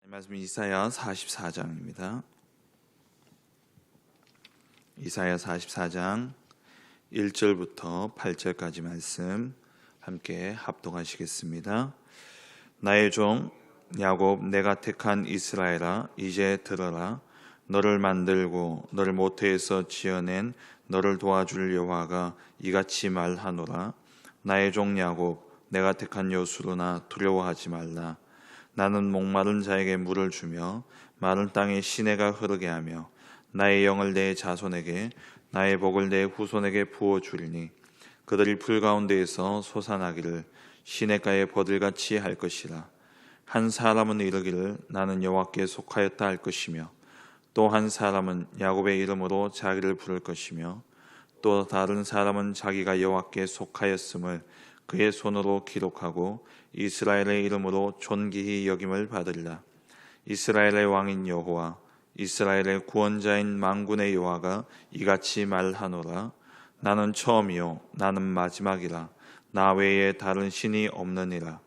말씀 이사야 44장입니다. 이사야 44장 1절부터 8절까지 말씀 함께 합독하시겠습니다. 나의 종 야곱, 내가 택한 이스라엘아, 이제 들어라. 너를 만들고 너를 모태에서 지어낸 너를 도와줄 여호와가 이같이 말하노라. 나의 종 야곱, 내가 택한 요수로나 두려워하지 말라. 나는 목마른 자에게 물을 주며 마른 땅에 시내가 흐르게 하며 나의 영을 내 자손에게 나의 복을 내 후손에게 부어주리니 그들이 풀 가운데에서 솟아나기를 시냇가에 버들같이 할 것이라. 한 사람은 이르기를 나는 여호와께 속하였다 할 것이며 또 한 사람은 야곱의 이름으로 자기를 부를 것이며 또 다른 사람은 자기가 여호와께 속하였음을 그의 손으로 기록하고 이스라엘의 이름으로 존귀히 여김을 받으리라. 이스라엘의 왕인 여호와, 이스라엘의 구원자인 만군의 여호와가 이같이 말하노라. 나는 처음이요 나는 마지막이라. 나 외에 다른 신이 없느니라.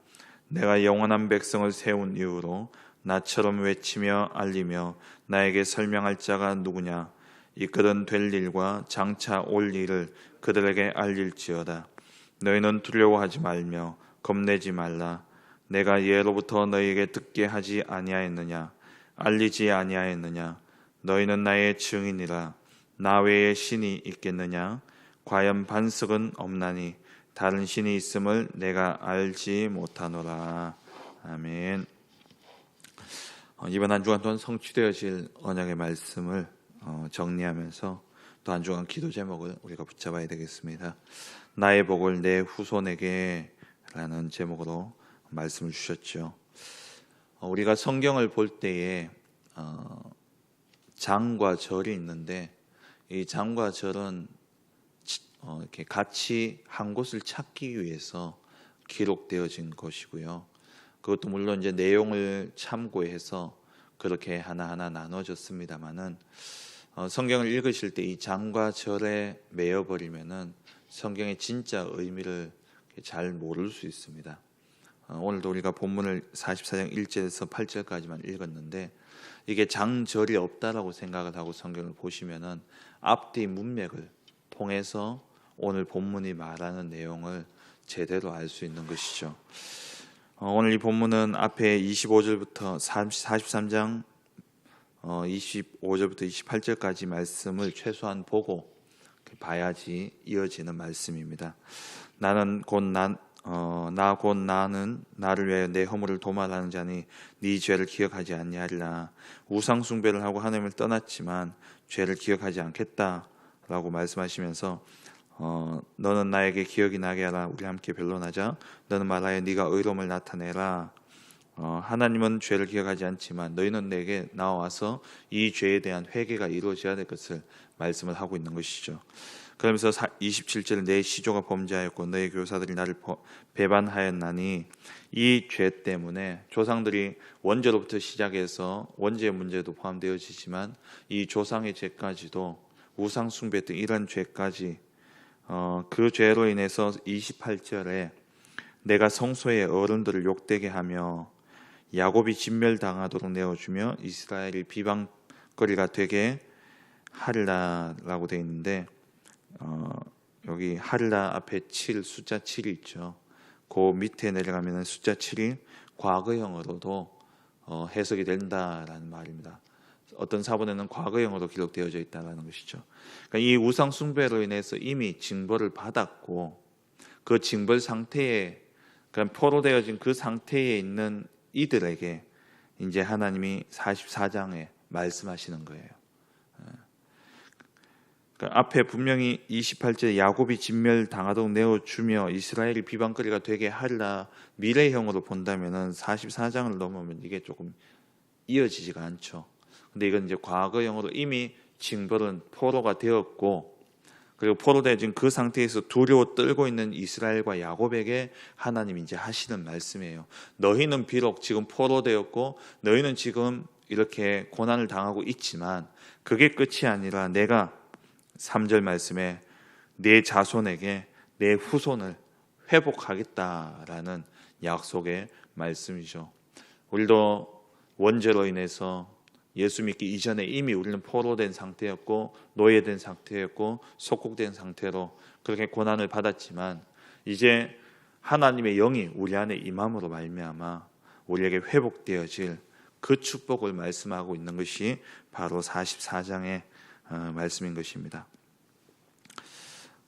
내가 영원한 백성을 세운 이후로 나처럼 외치며 알리며 나에게 설명할 자가 누구냐. 이끌은 될 일과 장차 올 일을 그들에게 알릴지어다. 너희는 두려워하지 말며 겁내지 말라. 내가 예로부터 너희에게 듣게 하지 아니하였느냐. 알리지 아니하였느냐. 너희는 나의 증인이라. 나 외에 신이 있겠느냐. 과연 반석은 없나니 다른 신이 있음을 내가 알지 못하노라. 아멘. 이번 한 주간 동안 성취되어질 언약의 말씀을 정리하면서 또 한 주간 기도 제목을 우리가 붙잡아야 되겠습니다. 나의 복을 내 후손에게 라는 제목으로 말씀을 주셨죠. 우리가 성경을 볼 때에 장과 절이 있는데 이 장과 절은 이렇게 같이 한 곳을 찾기 위해서 기록되어진 것이고요. 그것도 물론 이제 내용을 참고해서 그렇게 하나하나 나눠졌습니다만은 성경을 읽으실 때 이 장과 절에 매여버리면은 성경의 진짜 의미를 잘 모를 수 있습니다. 오늘도 우리가 본문을 44장 1절에서 8절까지만 읽었는데 이게 장절이 없다라고 생각을 하고 성경을 보시면은 앞뒤 문맥을 통해서 오늘 본문이 말하는 내용을 제대로 알 수 있는 것이죠. 오늘 이 본문은 앞에 25절부터 43장 25절부터 28절까지 말씀을 최소한 보고 봐야지 이어지는 말씀입니다. 나는 곧 나는 나를 위하여 내 허물을 도말하는 자니 네 죄를 기억하지 아니하리라. 우상 숭배를 하고 하나님을 떠났지만 죄를 기억하지 않겠다라고 말씀하시면서 너는 나에게 기억이 나게 하라. 우리 함께 변론하자. 너는 말하여 네가 의로움을 나타내라. 하나님은 죄를 기억하지 않지만 너희는 내게 나와서 이 죄에 대한 회개가 이루어져야 될 것을 말씀을 하고 있는 것이죠. 그러면서 27절 내 시조가 범죄하였고 너희 교사들이 나를 배반하였나니 이 죄 때문에 조상들이 원죄로부터 시작해서 원죄의 문제도 포함되어지지만 이 조상의 죄까지도 우상 숭배 등 이런 죄까지 그 죄로 인해서 28절에 내가 성소의 어른들을 욕되게 하며 야곱이 진멸당하도록 내어주며 이스라엘이 비방거리가 되게 하리라라고 되어 있는데 여기 하리라 앞에 7 숫자 7이 있죠. 그 밑에 내려가면 숫자 7이 과거형으로도 해석이 된다라는 말입니다. 어떤 사본에는 과거형으로 기록되어져 있다는 것이죠. 그러니까 이 우상 숭배로 인해서 이미 징벌을 받았고 그 징벌 상태에 그러니까 포로되어진 그 상태에 있는 이들에게 이제 하나님이 44장에 말씀하시는 거예요. 그러니까 앞에 분명히 28절에 야곱이 진멸당하도록 내어주며 이스라엘이 비방거리가 되게 하리라 미래형으로 본다면은 44장을 넘으면 이게 조금 이어지지가 않죠. 근데 이건 이제 과거형으로 이미 징벌은 포로가 되었고 그리고 포로되어진 그 상태에서 두려워 떨고 있는 이스라엘과 야곱에게 하나님이 이제 하시는 말씀이에요. 너희는 비록 지금 포로되었고 너희는 지금 이렇게 고난을 당하고 있지만 그게 끝이 아니라 내가 3절 말씀에 내 자손에게 내 후손을 회복하겠다라는 약속의 말씀이죠. 우리도 원죄로 인해서 예수 믿기 이전에 이미 우리는 포로된 상태였고 노예된 상태였고 속국된 상태로 그렇게 고난을 받았지만 이제 하나님의 영이 우리 안에 임함으로 말미암아 우리에게 회복되어질 그 축복을 말씀하고 있는 것이 바로 44장의 말씀인 것입니다.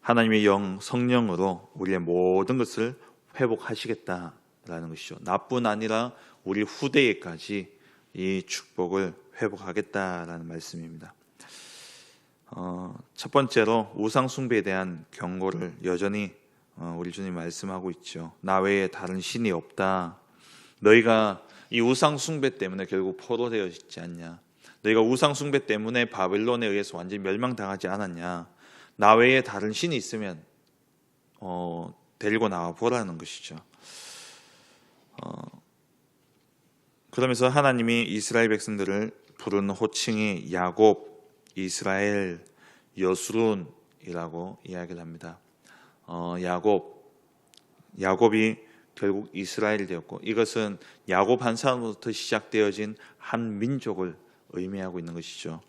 하나님의 영, 성령으로 우리의 모든 것을 회복하시겠다라는 것이죠. 나뿐 아니라 우리 후대에까지 이 축복을 회복하겠다라는 말씀입니다. 첫 번째로 우상 숭배에 대한 경고를 여전히 우리 주님 말씀하고 있죠. 나 외에 다른 신이 없다. 너희가 이 우상 숭배 때문에 결국 포로되어 있지 않냐. 너희가 우상 숭배 때문에 바벨론에 의해서 완전히 멸망당하지 않았냐. 나 외에 다른 신이 있으면 데리고 나와 보라는 것이죠. 그러면서 하나님이 이스라엘 백성들을 부르는 호칭이 야곱, 이스라엘, 여수룬이라고 이야기를 합니다. 야곱이 결국 이스라엘이 되었고 이것은 야곱 한 사람부터 시작되어진 한 민족을 의미하고 있는 것이죠.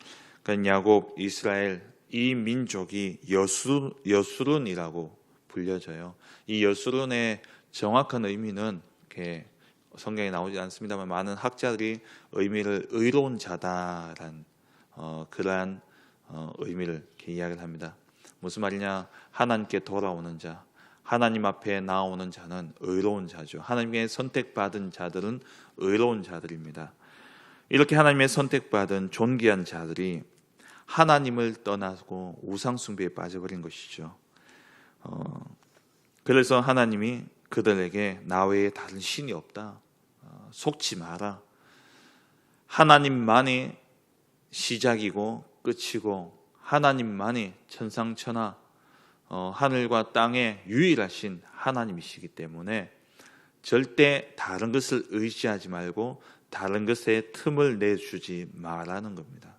그러니까 야곱, 이스라엘 이 민족이 여수룬이라고 불려져요. 이 여수룬의 정확한 의미는 이렇게 성경에 나오지 않습니다만 많은 학자들이 의미를 의로운 자다라는 그러한 의미를 이렇게 이야기를 합니다. 무슨 말이냐? 하나님께 돌아오는 자, 하나님 앞에 나오는 자는 의로운 자죠. 하나님의 선택받은 자들은 의로운 자들입니다. 이렇게 하나님의 선택받은 존귀한 자들이 하나님을 떠나고 우상 숭배에 빠져버린 것이죠. 그래서 하나님이 그들에게 나 외에 다른 신이 없다. 속지 마라. 하나님만이 시작이고 끝이고 하나님만이 천상천하 하늘과 땅의 유일하신 하나님이시기 때문에 절대 다른 것을 의지하지 말고 다른 것에 틈을 내주지 말라는 겁니다.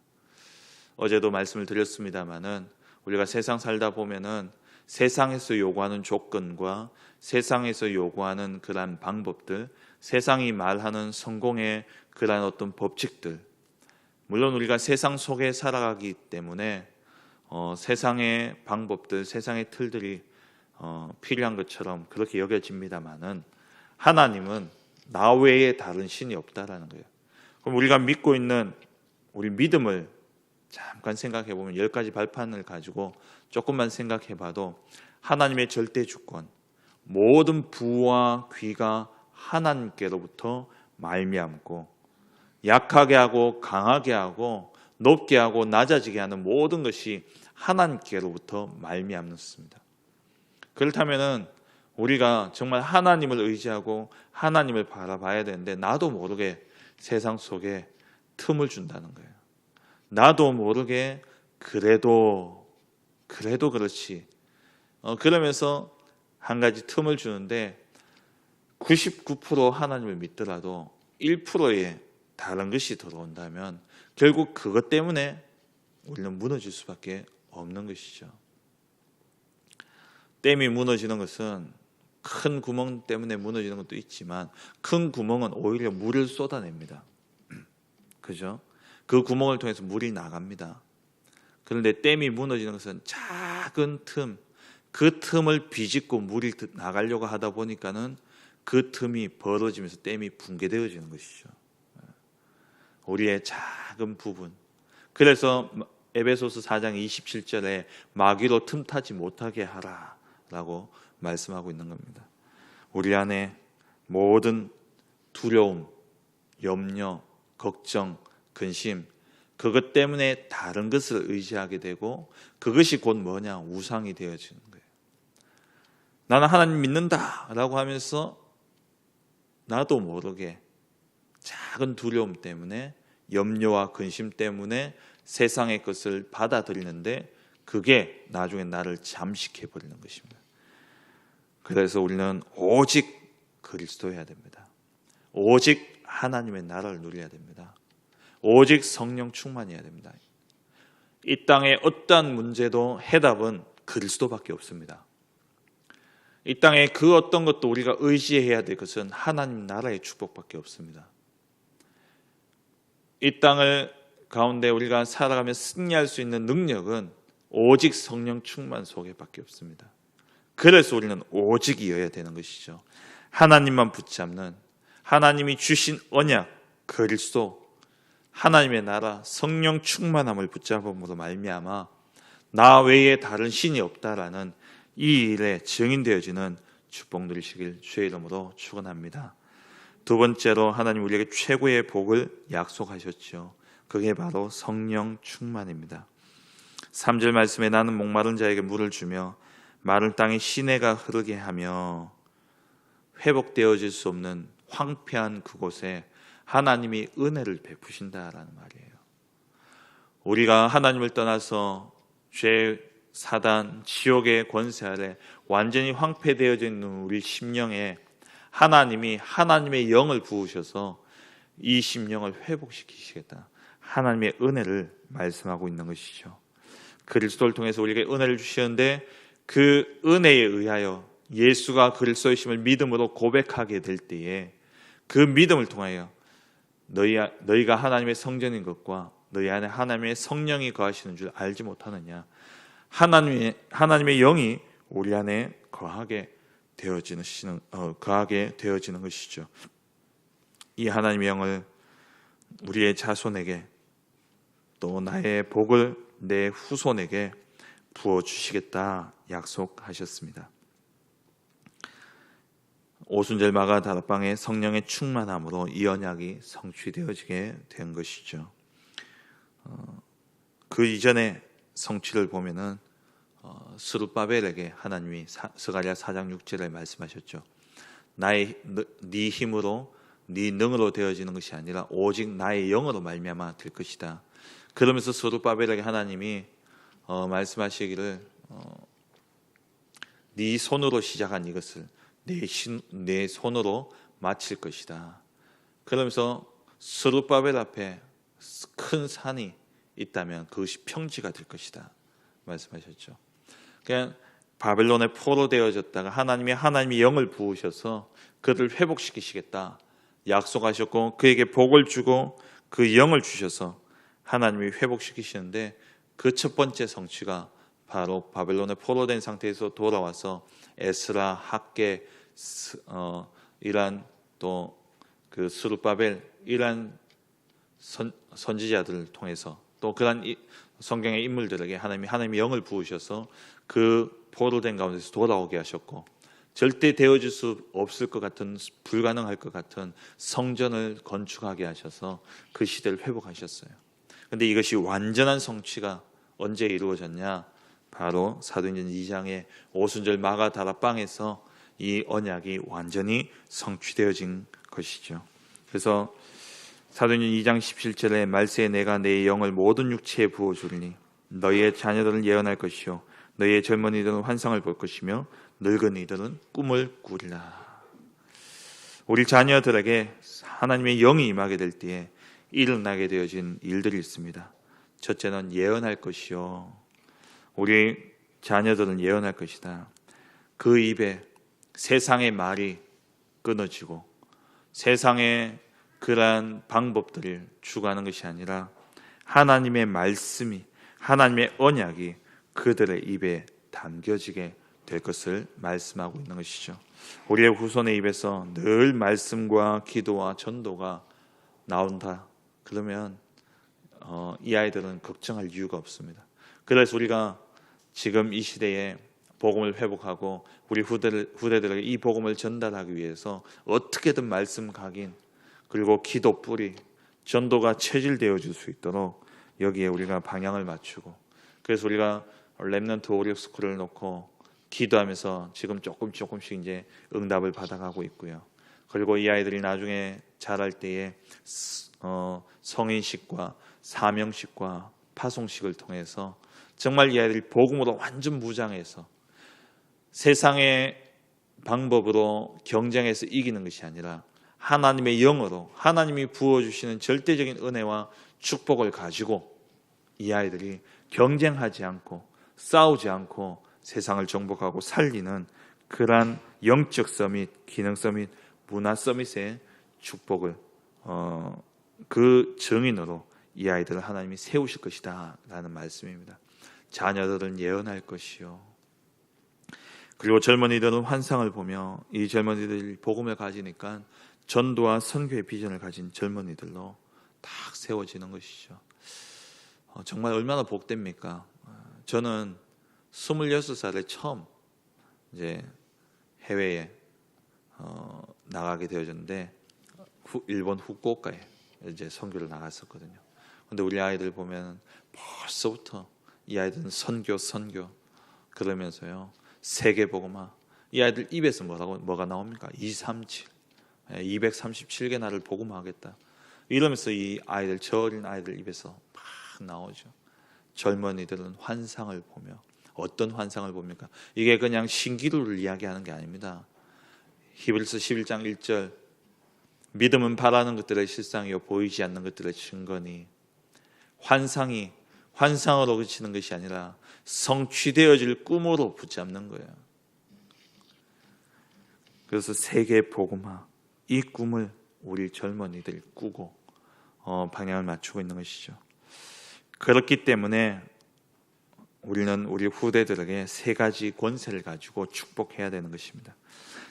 어제도 말씀을 드렸습니다마는 우리가 세상 살다 보면은 세상에서 요구하는 조건과 세상에서 요구하는 그러한 방법들, 세상이 말하는 성공의 그러한 어떤 법칙들, 물론 우리가 세상 속에 살아가기 때문에 세상의 방법들, 세상의 틀들이 필요한 것처럼 그렇게 여겨집니다마는 하나님은 나 외에 다른 신이 없다라는 거예요. 그럼 우리가 믿고 있는 우리 믿음을 잠깐 생각해 보면 10가지 발판을 가지고 조금만 생각해 봐도 하나님의 절대 주권, 모든 부와 귀가 하나님께로부터 말미암고 약하게 하고 강하게 하고 높게 하고 낮아지게 하는 모든 것이 하나님께로부터 말미암습니다. 그렇다면은 우리가 정말 하나님을 의지하고 하나님을 바라봐야 되는데 나도 모르게 세상 속에 틈을 준다는 거예요. 나도 모르게 그래도 그렇지. 그러면서 한 가지 틈을 주는데 99% 하나님을 믿더라도 1%의 다른 것이 들어온다면 결국 그것 때문에 우리는 무너질 수밖에 없는 것이죠. 댐이 무너지는 것은 큰 구멍 때문에 무너지는 것도 있지만 큰 구멍은 오히려 물을 쏟아냅니다. 그죠? 그 구멍을 통해서 물이 나갑니다. 그런데 댐이 무너지는 것은 작은 틈, 그 틈을 비집고 물이 나가려고 하다 보니까는 그 틈이 벌어지면서 댐이 붕괴되어지는 것이죠. 우리의 작은 부분. 그래서 에베소서 4장 27절에 마귀로 틈타지 못하게 하라라고 말씀하고 있는 겁니다. 우리 안에 모든 두려움, 염려, 걱정, 근심, 그것 때문에 다른 것을 의지하게 되고 그것이 곧 뭐냐? 우상이 되어지는 거예요. 나는 하나님 믿는다 라고 하면서 나도 모르게 작은 두려움 때문에 염려와 근심 때문에 세상의 것을 받아들이는데 그게 나중에 나를 잠식해버리는 것입니다. 그래서 우리는 오직 그리스도여야 됩니다. 오직 하나님의 나라를 누려야 됩니다. 오직 성령 충만해야 됩니다. 이 땅의 어떠한 문제도 해답은 그리스도밖에 없습니다. 이 땅에 그 어떤 것도 우리가 의지해야 될 것은 하나님 나라의 축복밖에 없습니다. 이 땅을 가운데 우리가 살아가며 승리할 수 있는 능력은 오직 성령 충만 속에밖에 없습니다. 그래서 우리는 오직이어야 되는 것이죠. 하나님만 붙잡는, 하나님이 주신 언약, 그리스도, 하나님의 나라, 성령 충만함을 붙잡음으로 말미암아 나 외에 다른 신이 없다라는 이 일에 증인되어지는 축복 누리시길 주의 이름으로 축원합니다. 두 번째로 하나님 우리에게 최고의 복을 약속하셨죠. 그게 바로 성령 충만입니다. 3절 말씀에 나는 목마른 자에게 물을 주며 마른 땅에 시내가 흐르게 하며 회복되어질 수 없는 황폐한 그곳에 하나님이 은혜를 베푸신다라는 말이에요. 우리가 하나님을 떠나서 죄, 사단, 지옥의 권세 아래 완전히 황폐되어져 있는 우리 심령에 하나님이 하나님의 영을 부으셔서 이 심령을 회복시키시겠다. 하나님의 은혜를 말씀하고 있는 것이죠. 그리스도를 통해서 우리에게 은혜를 주시는데 그 은혜에 의하여 예수가 그리스도이심을 믿음으로 고백하게 될 때에 그 믿음을 통하여 너희가 하나님의 성전인 것과 너희 안에 하나님의 성령이 거하시는 줄 알지 못하느냐. 하나님의 영이 우리 안에 거하게 되어지는 것이죠. 이 하나님의 영을 우리의 자손에게 또 나의 복을 내 후손에게 부어주시겠다 약속하셨습니다. 오순절 마가 다락방의 성령의 충만함으로 이 언약이 성취되어지게 된 것이죠. 그 이전의 성취를 보면은 스룹바벨에게 하나님이 스가랴 4장 6절에 말씀하셨죠. 네 힘으로 네 능으로 되어지는 것이 아니라 오직 나의 영으로 말미암아 될 것이다. 그러면서 스룹바벨에게 하나님이 말씀하시기를 네 손으로 시작한 이것을 내 손으로 마칠 것이다. 그러면서 스룹바벨 앞에 큰 산이 있다면 그것이 평지가 될 것이다 말씀하셨죠. 그냥 바벨론에 포로되어졌다가 하나님의 영을 부으셔서 그를 회복시키시겠다 약속하셨고 그에게 복을 주고 그 영을 주셔서 하나님이 회복시키시는데 그 첫 번째 성취가 바로 바벨론에 포로된 상태에서 돌아와서 에스라, 학개, 이란 또 그 스룹바벨 이란 선지자들을 통해서 또 그런 성경의 인물들에게 하나님이 영을 부으셔서 그 포로된 가운데서 돌아오게 하셨고 절대 되어질 수 없을 것 같은 불가능할 것 같은 성전을 건축하게 하셔서 그 시대를 회복하셨어요. 그런데 이것이 완전한 성취가 언제 이루어졌냐? 바로 사도행전 2장의 오순절 마가 다락방에서 이 언약이 완전히 성취되어진 것이죠. 그래서 사도행전 2장 17절에 말세에 내가 내 영을 모든 육체에 부어주리니 너희의 자녀들은 예언할 것이요 너희의 젊은이들은 환상을 볼 것이며 늙은이들은 꿈을 꾸리라. 우리 자녀들에게 하나님의 영이 임하게 될 때에 일어나게 되어진 일들이 있습니다. 첫째는 예언할 것이요 우리 자녀들은 예언할 것이다. 그 입에 세상의 말이 끊어지고 세상의 그러한 방법들을 추구하는 것이 아니라 하나님의 말씀이 하나님의 언약이 그들의 입에 담겨지게 될 것을 말씀하고 있는 것이죠. 우리의 후손의 입에서 늘 말씀과 기도와 전도가 나온다. 그러면 이 아이들은 걱정할 이유가 없습니다. 그래서 우리가 지금 이 시대에 복음을 회복하고 우리 후대들에게 이 복음을 전달하기 위해서 어떻게든 말씀 각인 그리고 기도 뿌리 전도가 체질되어질 수 있도록 여기에 우리가 방향을 맞추고 그래서 우리가 렘넌트 오리옥스쿨을 놓고 기도하면서 지금 조금씩 이제 응답을 받아가고 있고요. 그리고 이 아이들이 나중에 자랄 때에 성인식과 사명식과 파송식을 통해서 정말 이 아이들이 복음으로 완전 무장해서 세상의 방법으로 경쟁해서 이기는 것이 아니라 하나님의 영으로 하나님이 부어주시는 절대적인 은혜와 축복을 가지고 이 아이들이 경쟁하지 않고 싸우지 않고 세상을 정복하고 살리는 그러한 영적 서밋, 기능 서밋, 문화 서밋의 축복을 그 증인으로 이 아이들을 하나님이 세우실 것이다 라는 말씀입니다. 자녀들은 예언할 것이요. 그리고 젊은이들은 환상을 보며 이 젊은이들이 복음을 가지니까 전도와 선교의 비전을 가진 젊은이들로 딱 세워지는 것이죠. 정말 얼마나 복됩니까? 저는 26살에 처음 이제 해외에 나가게 되어졌는데 일본 후쿠오카에 이제 선교를 나갔었거든요. 근데 우리 아이들 보면 벌써부터 이 아이들은 선교 그러면서요. 세계복음화. 이 아이들 입에서 뭐가 나옵니까? 237, 237개 나라를 복음화하겠다. 이러면서 이 아이들, 저 어린 아이들 입에서 막 나오죠. 젊은이들은 환상을 보며, 어떤 환상을 봅니까? 이게 그냥 신기루를 이야기하는 게 아닙니다. 히브리서 11장 1절, 믿음은 바라는 것들의 실상이요 보이지 않는 것들의 증거니, 환상이 환상으로 그치는 것이 아니라 성취되어질 꿈으로 붙잡는 거예요. 그래서 세계 복음화, 이 꿈을 우리 젊은이들이 꾸고 방향을 맞추고 있는 것이죠. 그렇기 때문에 우리는 우리 후대들에게 세 가지 권세를 가지고 축복해야 되는 것입니다.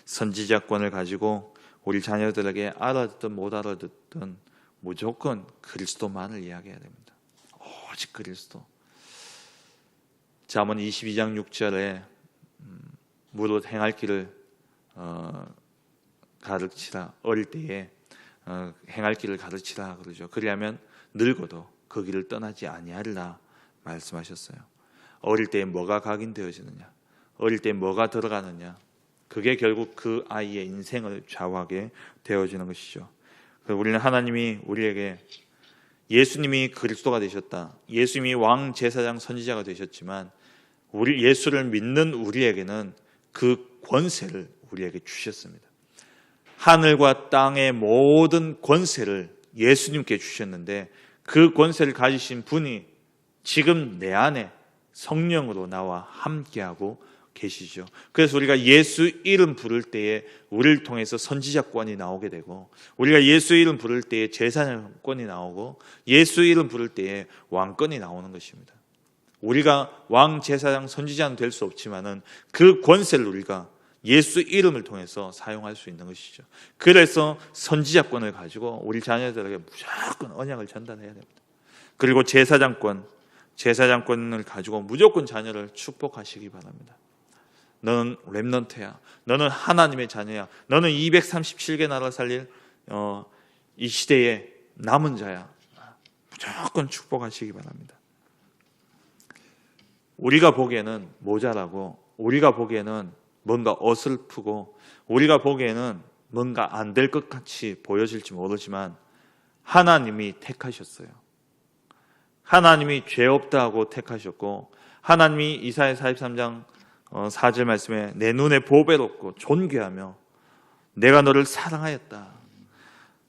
선지자권을 가지고 우리 자녀들에게 알아듣든 못 알아듣든 무조건 그리스도만을 이야기해야 됩니다. 오직 그리스도. 잠언 22장 6절에 무릇 행할 길을 가르치라. 어릴 때에 행할 길을 가르치라 그러죠. 그리하면 늙어도 그 길을 떠나지 아니하리라 말씀하셨어요. 어릴 때에 뭐가 각인되어지느냐, 어릴 때에 뭐가 들어가느냐, 그게 결국 그 아이의 인생을 좌우하게 되어지는 것이죠. 우리는 하나님이 우리에게 예수님이 그리스도가 되셨다, 예수님이 왕 제사장 선지자가 되셨지만 우리 예수를 믿는 우리에게는 그 권세를 우리에게 주셨습니다. 하늘과 땅의 모든 권세를 예수님께 주셨는데 그 권세를 가지신 분이 지금 내 안에 성령으로 나와 함께하고 계시죠. 그래서 우리가 예수 이름 부를 때에 우리를 통해서 선지자권이 나오게 되고, 우리가 예수 이름 부를 때에 제사장권이 나오고, 예수 이름 부를 때에 왕권이 나오는 것입니다. 우리가 왕, 제사장, 선지자는 될 수 없지만은 그 권세를 우리가 예수 이름을 통해서 사용할 수 있는 것이죠. 그래서 선지자권을 가지고 우리 자녀들에게 무조건 언약을 전달해야 됩니다. 그리고 제사장권을 가지고 무조건 자녀를 축복하시기 바랍니다. 너는 렘넌트야. 너는 하나님의 자녀야. 너는 237개 나라 살릴 이 시대의 남은 자야. 무조건 축복하시기 바랍니다. 우리가 보기에는 모자라고, 우리가 보기에는 뭔가 어설프고, 우리가 보기에는 뭔가 안 될 것 같이 보여질지 모르지만 하나님이 택하셨어요. 하나님이 죄 없다 하고 택하셨고, 하나님이 이사야 43장 4절 말씀에 내 눈에 보배롭고 존귀하며 내가 너를 사랑하였다.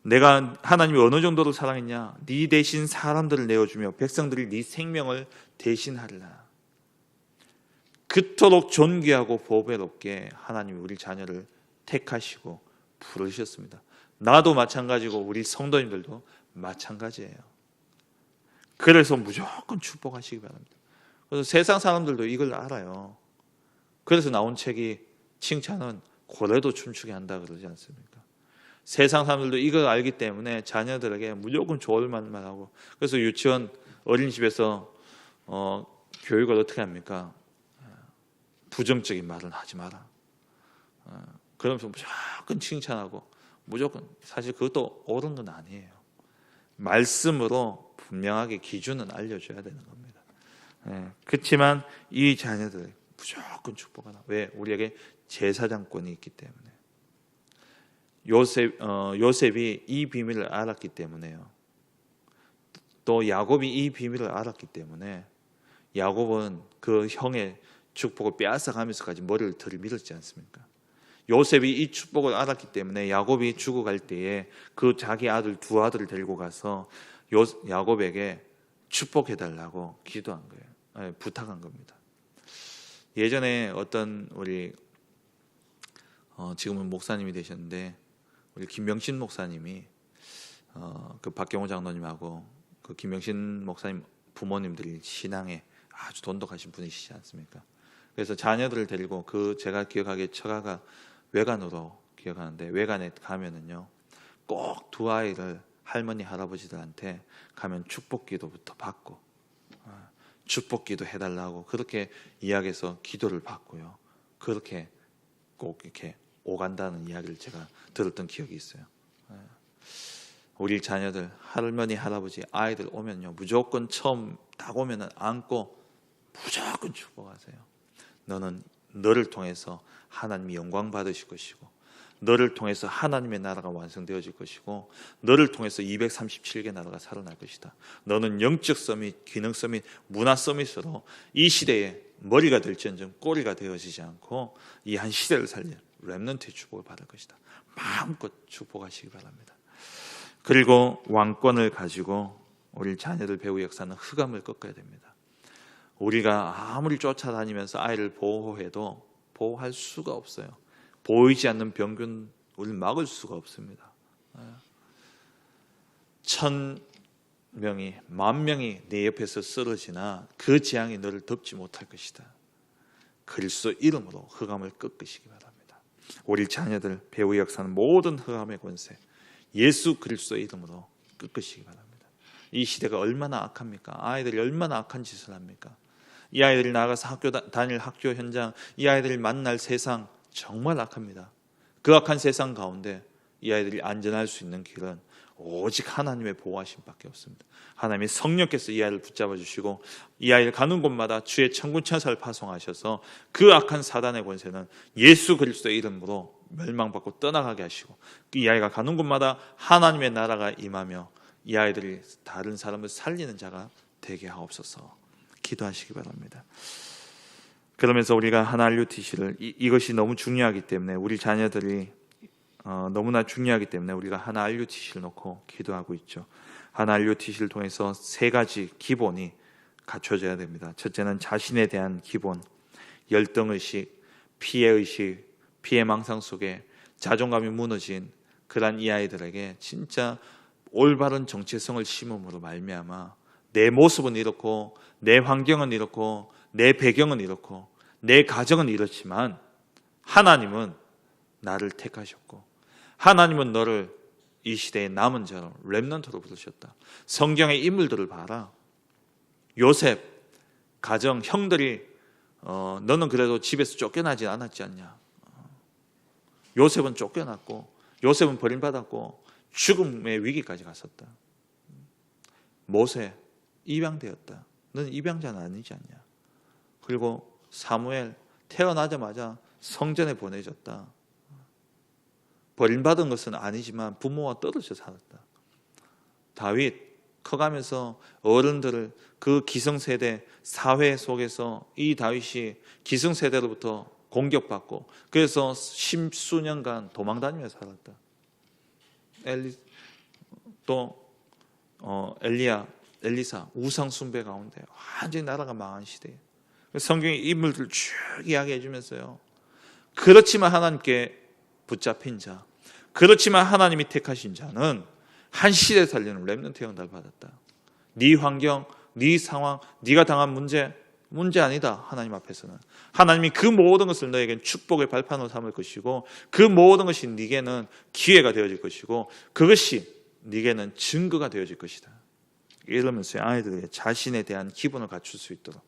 내가 하나님이 어느 정도로 사랑했냐? 네 대신 사람들을 내어주며 백성들이 네 생명을 대신하리라. 그토록 존귀하고 보배롭게 하나님이 우리 자녀를 택하시고 부르셨습니다. 나도 마찬가지고 우리 성도님들도 마찬가지예요. 그래서 무조건 축복하시기 바랍니다. 그래서 세상 사람들도 이걸 알아요. 그래서 나온 책이 칭찬은 고래도 춤추게 한다 그러지 않습니까? 세상 사람들도 이걸 알기 때문에 자녀들에게 무조건 좋을 말만 하고, 그래서 유치원, 어린이집에서 교육을 어떻게 합니까? 부정적인 말은 하지 마라. 그러면서 무조건 칭찬하고, 무조건, 사실 그것도 옳은 건 아니에요. 말씀으로 분명하게 기준은 알려줘야 되는 겁니다. 그렇지만 이 자녀들 무조건 축복하라. 왜? 우리에게 제사장권이 있기 때문에. 요셉이 이 비밀을 알았기 때문에요. 또 야곱이 이 비밀을 알았기 때문에 야곱은 그 형의 축복을 빼앗아가면서까지 머리를 들이밀었지 않습니까? 요셉이 이 축복을 알았기 때문에 야곱이 죽어갈 때에 그 자기 아들 두 아들을 데리고 가서 야곱에게 축복해달라고 기도한 거예요. 부탁한 겁니다. 예전에 어떤 우리 지금은 목사님이 되셨는데 우리 김병신 목사님이 그 박경호 장로님하고 그 김영신 목사님 부모님들이 신앙에 아주 돈독하신 분이시지 않습니까? 그래서 자녀들을 데리고 제가 기억하기에 처가가 외간으로 기억하는데, 외간에 가면은요 꼭 두 아이를 할머니 할아버지들한테 가면 축복기도부터 받고 축복기도 해달라고 그렇게 이야기해서 기도를 받고요, 그렇게 꼭 이렇게 오간다는 이야기를 제가 들었던 기억이 있어요. 우리 자녀들 할머니 할아버지 아이들 오면요 무조건 처음 딱 오면은 안고 무조건 축복하세요. 너를 통해서 하나님이 영광 받으실 것이고, 너를 통해서 하나님의 나라가 완성되어질 것이고, 너를 통해서 237개 나라가 살아날 것이다. 너는 영적 서밋, 기능 서밋, 문화 서밋으로 이 시대에 머리가 될지언정 꼬리가 되어지지 않고 이 한 시대를 살릴 렘넌트의 축복을 받을 것이다. 마음껏 축복하시기 바랍니다. 그리고 왕권을 가지고 우리 자녀들 배우 역사는 흑암을 꺾어야 됩니다. 우리가 아무리 쫓아다니면서 아이를 보호해도 보호할 수가 없어요. 보이지 않는 병균 우리를 막을 수가 없습니다. 1000명이 10,000명이 내 옆에서 쓰러지나 그 재앙이 너를 덮지 못할 것이다. 그리스도 이름으로 흑암을 꺾으시기 바랍니다. 우리 자녀들 배우 역사는 모든 흑암의 권세 예수 그리스도 이름으로 꺾으시기 바랍니다. 이 시대가 얼마나 악합니까? 아이들이 얼마나 악한 짓을 합니까? 이 아이들이 나가서 다닐 학교 현장, 이 아이들이 만날 세상 정말 악합니다. 그 악한 세상 가운데 이 아이들이 안전할 수 있는 길은 오직 하나님의 보호하심밖에 없습니다. 하나님이 성령께서 이 아이를 붙잡아 주시고 이 아이를 가는 곳마다 주의 천군 천사를 파송하셔서 그 악한 사단의 권세는 예수 그리스도의 이름으로 멸망받고 떠나가게 하시고, 이 아이가 가는 곳마다 하나님의 나라가 임하며 이 아이들이 다른 사람을 살리는 자가 되게 하옵소서. 기도하시기 바랍니다. 그러면서 우리가 하나 RUTC를 이것이 너무 중요하기 때문에, 우리 자녀들이 너무나 중요하기 때문에 우리가 하나 RUTC를 놓고 기도하고 있죠. 하나 RUTC를 통해서 세 가지 기본이 갖춰져야 됩니다. 첫째는 자신에 대한 기본, 열등의식, 피해의식, 피해망상 속에 자존감이 무너진 그런 이 아이들에게 진짜 올바른 정체성을 심음으로 말미암아 내 모습은 이렇고 내 환경은 이렇고 내 배경은 이렇고 내 가정은 이렇지만 하나님은 나를 택하셨고 하나님은 너를 이 시대의 남은 자로 렘넌트로 부르셨다. 성경의 인물들을 봐라. 요셉 가정 형들이 너는 그래도 집에서 쫓겨나지 않았지 않냐. 요셉은 쫓겨났고 요셉은 버림받았고 죽음의 위기까지 갔었다. 모세 입양되었다. 너는 입양자는 아니지 않냐. 그리고 사무엘 태어나자마자 성전에 보내졌다. 버림받은 것은 아니지만 부모와 떨어져 살았다. 다윗 커가면서 어른들을 그 기성세대 사회 속에서 이 다윗이 기성세대로부터 공격받고 그래서 십수년간 도망다니며 살았다. 엘리사 우상 숭배 가운데 완전히 나라가 망한 시대에 성경의 인물들을 쭉 이야기해 주면서요, 그렇지만 하나님께 붙잡힌 자, 그렇지만 하나님이 택하신 자는 한 시대 살리는 렘넌트 형달을 받았다. 네 환경, 네 상황, 네가 당한 문제 아니다. 하나님 앞에서는 하나님이 그 모든 것을 너에겐 축복의 발판으로 삼을 것이고 그 모든 것이 네게는 기회가 되어질 것이고 그것이 네게는 증거가 되어질 것이다. 이러면서 아이들에게 자신에 대한 기본을 갖출 수 있도록,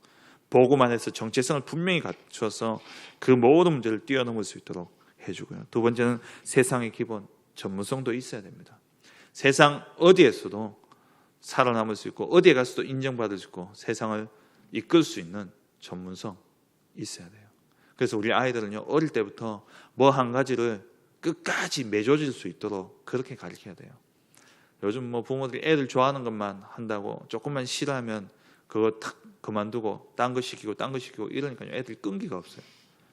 보고만 해서 정체성을 분명히 갖춰서 그 모든 문제를 뛰어넘을 수 있도록 해주고요. 두 번째는 세상의 기본, 전문성도 있어야 됩니다. 세상 어디에서도 살아남을 수 있고 어디에 가서도 인정받을 수 있고 세상을 이끌 수 있는 전문성 있어야 돼요. 그래서 우리 아이들은요, 어릴 때부터 뭐 한 가지를 끝까지 맺어질 수 있도록 그렇게 가르쳐야 돼요. 요즘 뭐 부모들이 애들 좋아하는 것만 한다고 조금만 싫어하면 그거 탁 그만두고 딴 거 시키고 이러니까요, 애들이 끈기가 없어요.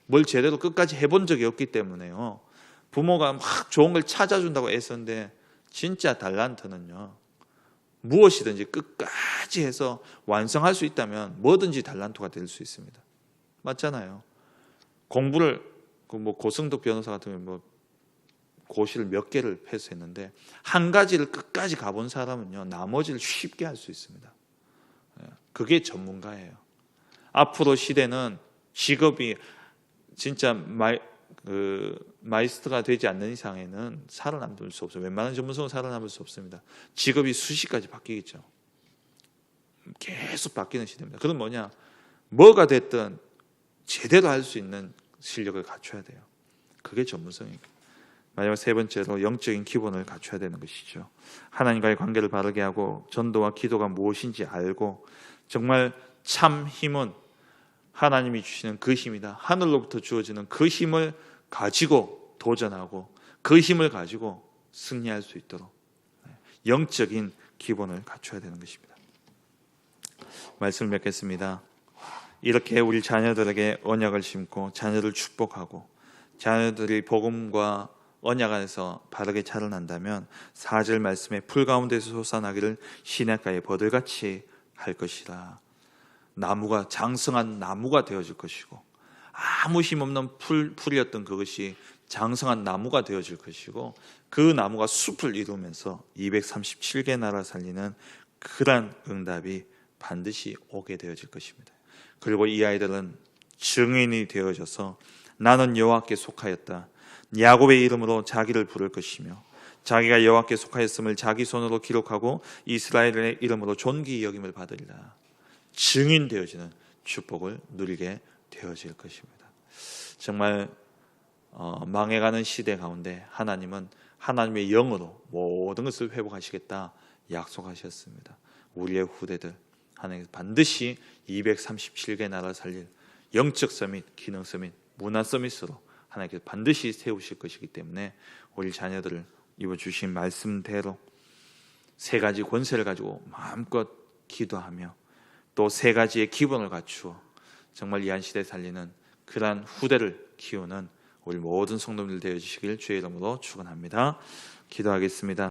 뭘 제대로 끝까지 해본 적이 없기 때문에요. 부모가 막 좋은 걸 찾아준다고 애썼는데 진짜 달란트는요, 무엇이든지 끝까지 해서 완성할 수 있다면 뭐든지 달란트가 될 수 있습니다. 맞잖아요. 공부를 뭐 고승덕 변호사 같은 경우 뭐 고시를 몇 개를 패스했는데 한 가지를 끝까지 가본 사람은요, 나머지를 쉽게 할 수 있습니다. 그게 전문가예요. 앞으로 시대는 직업이 진짜 마이스터가 되지 않는 이상에는 살아남을 수 없어요. 웬만한 전문성은 살아남을 수 없습니다. 직업이 수십 가지 바뀌겠죠. 계속 바뀌는 시대입니다. 그건 뭐냐? 뭐가 됐든 제대로 할 수 있는 실력을 갖춰야 돼요. 그게 전문성입니다. 마지막 세 번째로 영적인 기본을 갖춰야 되는 것이죠. 하나님과의 관계를 바르게 하고 전도와 기도가 무엇인지 알고 정말 참 힘은 하나님이 주시는 그 힘이다. 하늘로부터 주어지는 그 힘을 가지고 도전하고 그 힘을 가지고 승리할 수 있도록 영적인 기본을 갖춰야 되는 것입니다. 말씀을 맺겠습니다. 이렇게 우리 자녀들에게 언약을 심고 자녀를 축복하고 자녀들이 복음과 언약 안에서 바르게 자라난다면 4절 말씀에 풀 가운데서 솟아나기를 시냇가에 버들같이 할 것이라. 나무가 장성한 나무가 되어질 것이고 아무 힘없는 풀이었던 그것이 장성한 나무가 되어질 것이고 그 나무가 숲을 이루면서 237개 나라 살리는 그런 응답이 반드시 오게 되어질 것입니다. 그리고 이 아이들은 증인이 되어져서 나는 여호와께 속하였다. 야곱의 이름으로 자기를 부를 것이며 자기가 여호와께 속하였음을 자기 손으로 기록하고 이스라엘의 이름으로 존귀 여김을 받으리라. 증인 되어지는 축복을 누리게 되어질 것입니다. 정말 망해가는 시대 가운데 하나님은 하나님의 영으로 모든 것을 회복하시겠다 약속하셨습니다. 우리의 후대들 하나님 반드시 237개 나라 살릴 영적 서밋, 기능 서밋, 문화 서밋으로 하나님께서 반드시 세우실 것이기 때문에 우리 자녀들을 이번 주신 말씀대로 세 가지 권세를 가지고 마음껏 기도하며 또 세 가지의 기본을 갖추어 정말 이 한 시대 살리는 그러한 후대를 키우는 우리 모든 성도들 되어 주시길 주의 이름으로 축원합니다. 기도하겠습니다.